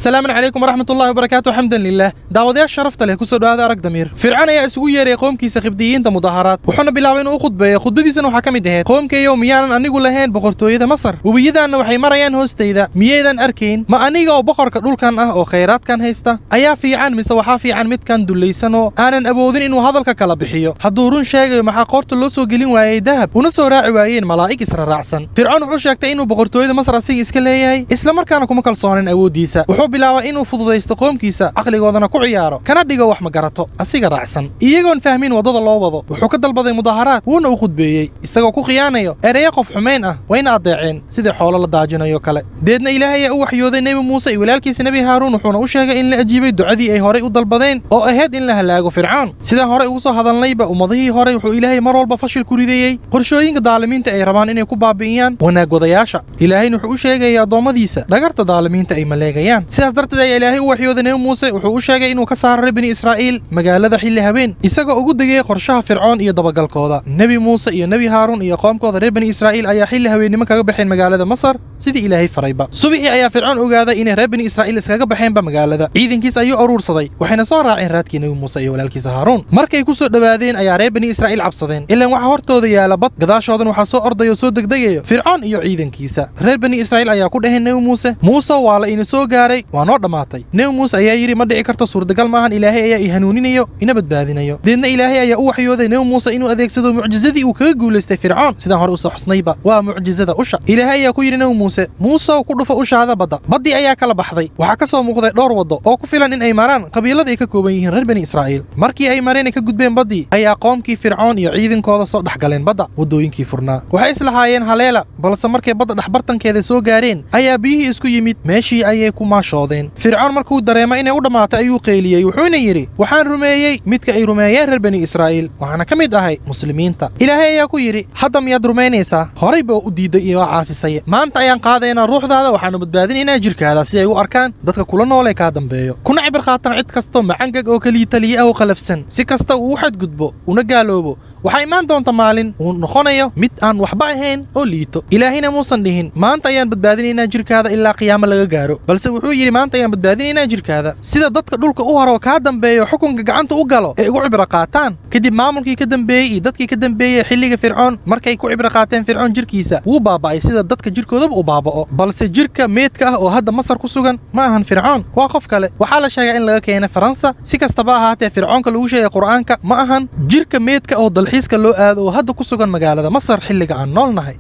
السلام عليكم ورحمة الله وبركاته. حمدا لله. داوديا شرفت له كسر هذا أرق دمير فرعون يا سوية رقوم كيس خبديين مظاهرات وحنا بلاوين وخطبة خطبة سنة وحكم ده قوم كي يوميا أن يقول لهين بقرتوية مصر وبيدا أنه حي مريان هوستيدا ميدا أركين ما أنيجا وبقر كدول كان أو خيرات كان هيستا أيا في عن مسوحا في عن مت كان دليسانو أنا أبودين إنه هذا الكلام بحيو حضورون شيء مع قارت اللصو جلين وعي ذهب ونسوا راعي وعيين ملائك إسر رعسن فرعون وحشك إنه بقرتوية مصر أسيج إسكالية إسلام كانوا كم كالصانين أوديسا bilaaba inuu fududaysto qoomkiisa aqligoodana ku ciyaaro kana dhigo wax ma garato asiga raacsan iyagoon fahmin wadada loo wado wuxuu ka dalbaday mudaharaad wuuna u khudbeeyay isagoo ku khiyaanayo ereyo qof xumeyn ah wayna adeeceen sidii xoolo la daajinayo kale deedna ilaahay u waxyooday nabi muuse iyo walaalkiisa nabi haaruun wuxuuna u sheegay in la ajiibay ducadii ay horay u dalbadeen oo ahayd in la halaago fircawn sida horay ugu soo hadalnayba ummadihii horay wuxuu ilaahay mar walba fashil ku rideeyay qorshooyinka daalimiinta ay rabaan inay ku baabi'iyaan wanaag wadayaasha ilaahayna wuxuu u sheegay adoomadiisa dhagarta daalimiinta ay maleegayaan sidaas darteed ay ilaahay u waxyooday nabi muuse wuxuu u sheegay inuu ka saaro bani israa'iil magaalada xilli habeen isagoo ugu degay qorshaha fircoon iyo dabagalkooda nabi muuse iyo nabi haaruun iyo qoomkooda reer bani israa'iil ayaa xilli habeenimo kaga baxeen magaalada masar sidii ilaahay farayba subaxii ayaa fircoon ogaaday inay reer bani israa'iil iskaga baxeenba magaalada ciidankiisa ayuu aruursaday waxayna soo raaceen raadkii nabi muuse iyo walaalkiisa haaruun markay ku soo dhawaadeen ayaa reer bani israa'iil cabsadeen ilaan waxa hortooda yaala bad gadaashoodan waxaa soo ordayo soo degdegayo fircoon iyo ciidankiisa reer bani israa'iil ayaa ku dhaheen nabi muuse waa la ina soo gaaray waa noo dhamaatay nabi muuse ayaa yiri ma dhici karto suurtagal maahan ilaahay ayaa i hanuuninayo ina badbaadinayo deedna ilaahay ayaa u waxyooday nabi muuse inuu adeegsado mucjizadii uu kaga guulaystay fircoon sidaan hore u soo xusnayba waa mucjizada usha ilaahay ayaa ku yiri nabi muuse ku dhufo ushaada badii ayaa kala baxday waxaa ka soo muuqday dhowr wado oo ku filan in ay maraan qabiilada ay ka kooban yihiin reer bani israa'iil markii ay mareen ka gudbeen badii ayaa qoomkii fircoon iyo ciidankooda soo dhaxgaleen badda wadooyinkii furnaa waxay islahaayeen haleela balse markay badda dhaxbartankeeda soo gaareen ayaa biyihii isku yimid meeshii ayay ku maashoodeen fircoon markuu dareemay inay u dhamaatay ayuu qeyliyey wuxuuna yiri waxaan rumeeyay midka ay rumeeyeen reer bani israa'iil waxaana ka mid ahay muslimiinta ilaahay ayaa ku yiri hadda miyaad rumaynaysaa horay baa u diiday iyo caasisay maanta ayaan qaadaynaa ruuxdaada waxaanu badbaadinaynaa jirkaada si ay u arkaan dadka kula nool ee ka dambeeyo kuna cibir qaataan cid kasto macangag oo kaliya taliye ah oo qalafsan si kasta uu xadgudbo una gaaloobo waxaa imaan doonta maalin uu noqonayo mid aan waxba ahayn oo liito ilaahina muusan dhihin maanta ayaan badbaadinaynaa jirkaada ilaa qiyaamo laga gaaro balse wuxuu yidhi maanta ayaan badbaadinaynaa jirkaada sida dadka dhulka u haro kaa dambeeyo xukunka gacanta u galo ee ugu cibro qaataan kadib maamulkii ka dambeeyey iyo dadkii ka dambeeyey xilliga fircoon markay ku cibro qaateen fircoon jirkiisa wuu baaba'ay sida dadka jirkoodaba u baaba'o balse jirka meedka ah oo hadda masar ku sugan ma ahan fircoon waa qof kale waxaa la sheegaa in laga keenay faransa si kastaba ahaatee fircoonka lagu sheegay qur'aanka ma ahan jirka meedka oo dalxiiska loo aado oo hadda ku sugan magaalada masar xilliga aan noolnahay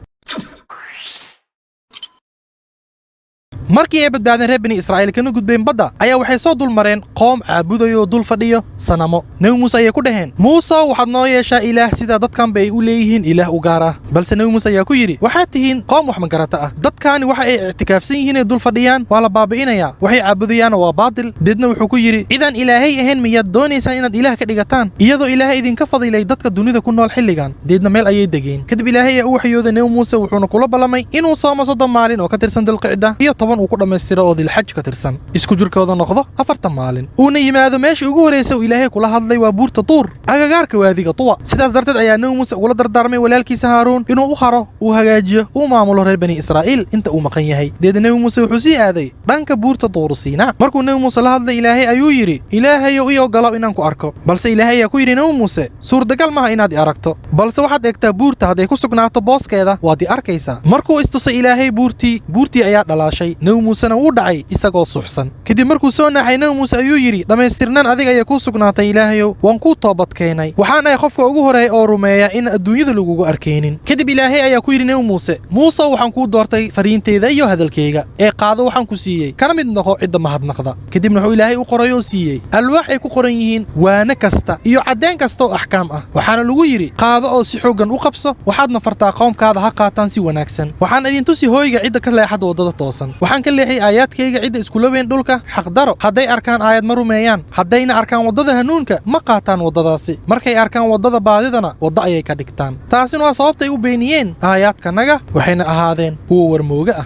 markii ay badbaadeen reer bani israa'iil kana gudbeen badda ayaa waxay soo dul mareen qoom caabudayo dul fadhiyo sanamo nabi muuse ayay ku dhaheen muuse waxaad noo yeeshaa ilaah sida dadkan bay u leeyihiin ilaah u gaar ah balse nabi muuse ayaa ku yidhi waxaad tihiin qoom wax magarata ah dadkaani waxa ay ictikaafsan yihiin ee dul fadhiyaan waa la baabi'inayaa waxay caabudayaan waa baatil deedna wuxuu ku yidhi cidaan ilaahay ahayn miyaad doonaysaan inaad ilaah ka dhigataan iyadoo ilaahay idinka fadilay dadka dunida ku nool xilligan deedna meel ayay degeen kadib ilaahay ayaa u waxyooday nabi muuse wuxuuna kula ballamay inuu soomo 30 maalin oo ka tirsan dilqicda iyo 10 ku dhamaystiro oo dilxaj ka tirsan isku jirkooda noqdo 40 maalin uuna yimaado meeshii ugu horeysay uu ilaahay kula hadlay waa buurta tuur agagaarka waadiga tuwa sidaas darteed ayaa nabi muuse ugula dardaarmay walaalkiisa haaruun inuu u haro uu hagaajiyo uu maamulo reer bani israa'iil inta uu maqan yahay deedna nabi muuse wuxuu sii aaday dhanka buurta tuur siinaa markuu nabi muuse la hadlay ilaahay ayuu yiri ilaahayow ii ogolow inaan ku arko balse ilaahay ayaa ku yiri nabi muuse suurtagal maaha inaad i aragto balse waxaad eegtaa buurta hadday ku sugnaato booskeeda waad i arkaysaa markuu istusay ilaahay buurtii ayaa dhalaashay nabi muuse wuu dhacay isagoo suuxsan kadib markuu soo naaxay nabi muuse ayuu yiri dhamaystirnaan adiga ayaa ku sugnaatay ilaahayow waan ku toobad keenay waxaan ay qofka ugu horeeyay oo rumeeya in adduunyada lagugu arkeenin kadib ilaahay ayaa ku yiri nabi muuse waxaan ku doortay fariinteyda iyo hadalkeyga ee qaado waxaan ku siiyey kana mid noqo cidda mahadnaqda kadibna wuxuu ilaahay u qoray oo siiyey alwaax ay ku qoran yihiin waana kasta iyo cadeen kasta oo axkaam ah waxaana lagu yiri qaado oo si xoogan u qabso waxaadna fartaa qoomkaada ha qaataan si wanaagsan waxaan idin tusi hooyga cidda ka leexad wadada toosan waxaan ka leexay aayaadkayga cidda isku laween dhulka xaqdaro hadday arkaan aayad ma rumeeyaan haddayna arkaan waddada hanuunka ma qaataan waddadaasi markay arkaan waddada baadidana wadda ayay ka dhigtaan taasina waa sababtay u beeniyeen aayaadkanaga waxayna ahaadeen kuwa warmooga ah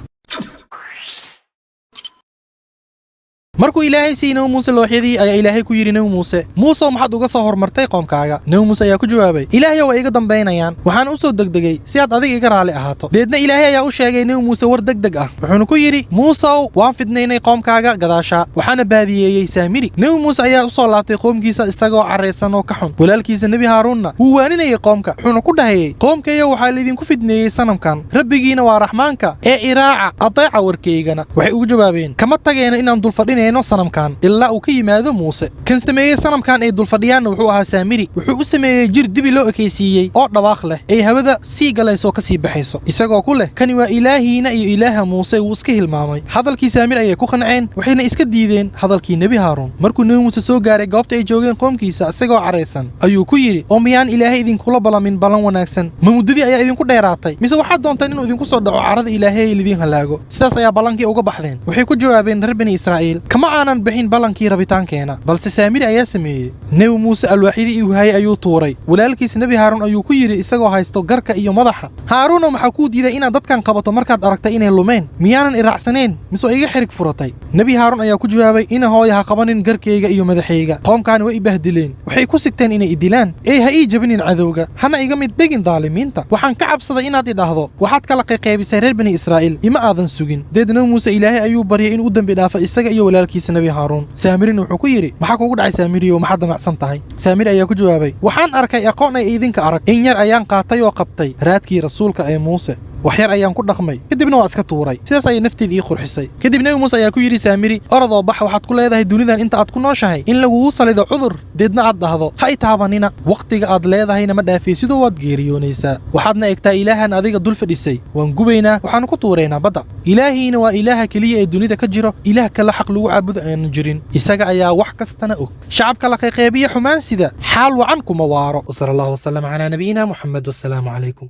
markuu ilaahay siiyey nabi muuse looxyadii ayaa ilaahay ku yidhi nabi muuse muusow maxaad uga soo hormartay qoomkaaga nabi muuse ayaa ku jawaabay ilaahayow waa iga dambaynayaan waxaan u soo degdegay si aad adiga iga raali ahaato deedna ilaahay ayaa u sheegay nabi muuse war degdeg ah wuxuuna ku yidhi muusow waan fidnaynay qoomkaaga gadaashaa waxaana baadiyeeyey saamiri nabi muuse ayaa u soo laabtay qoomkiisa isagoo carraysan oo ka xun walaalkiisa nebi haaruunna wuu waaninayay qoomka wuxuuna ku dhahayey qoomkayo waxaa laydinku fidneeyey sanamkan rabbigiina waa raxmaanka ee iraaca adeeca warkaygana waxay ugu jawaabeen kama tageena inaan dulfadhinayno sanamkan ilaa uu ka yimaado muuse kan sameeyey sanamkan ay dulfadhiyaanna wuxuu ahaa saamiri wuxuu u sameeyey jir dibi loo ekaysiiyey oo dhawaaq leh ay hawada sii galayso ka sii baxayso isagoo ku leh kani waa ilaahiina iyo ilaaha muuse wuu iska hilmaamay hadalkii saamir ayay ku qanceen waxayna iska diideen hadalkii nebi haaruun markuu nebi muuse soo gaaray goobta ay joogeen qoomkiisa isagoo carraysan ayuu ku yidhi oo miyaan ilaahay idinkula balamin ballan wanaagsan ma muddadii ayaa idinku dheeraatay mise waxaad doontaan inuu idinku soo dhaco carrada ilaahay lidiin halaago sidaas ayaa ballankii uga baxdeen waxay ku jawaabeen reer bani israa'iil kama aanan bixin ballankii rabitaankeena balse saamiri ayaa sameeyey nebi muuse alwaaxyadii uu hayay ayuu tuuray walaalkiis nebi haaruun ayuu ku yidhi isagoo haysto garka iyo madaxa haaruunow maxaa kuu diiday inaad dadkan qabato markaad aragtay inay lumeen miyaanan iraacsanayn mise iga xirig furatay nebi haaruun ayaa ku jawaabay ina hooya ha qabanin garkayga iyo madaxayga qoomkaani way i bahdileen waxay ku sigteen inay i dilaan ha ii jabinin cadowga hana iga mid dhegin daalimiinta waxaan ka cabsaday inaad idhaahdo waxaad kala qayqaybisay reer bani israa'iil ima aadan sugin deedna muuse ilaahay ayuu baryay inuu u dembi dhaafo isaga iyo walaalkiisa nebi haaruun saamirin wuxuu ku yidhi maxaa kugu dhacay saamiriyow maxaad damacsan tahay saamiri ayaa ku jawaabay waxaan arkay aqoon ay idinka arag in yar ayaan qaatay oo qabtay raadkii rasuulka ee muuse wax yar ayaan ku dhaqmay kadibna waa iska tuuray sidaas ayay nafteed ii qurxisay kadib nebi muuse ayaa ku yidhi saamiri orodoo bax waxaad ku leedahay dunidan inta aad ku nooshahay in lagugu salido cudur deedna aad dhahdo ha i taabanina wakhtiga aad leedahayna ma dhaafay sidoo waad geeriyoonaysaa waxaadna egtaa ilaahan adiga dul fadhisay waan gubaynaa waxaanu ku tuuraynaa badda ilaahiina waa ilaaha keliya ee dunida ka jiro ilaah kale xaq lagu caabudo aanan jirin isaga ayaa wax kastana og shacabka la qayqaybiya xumaan sida xaal wacan kuma waaro wasala allahu wasalam calaa nabiyina muxamed wasalaamu calaykum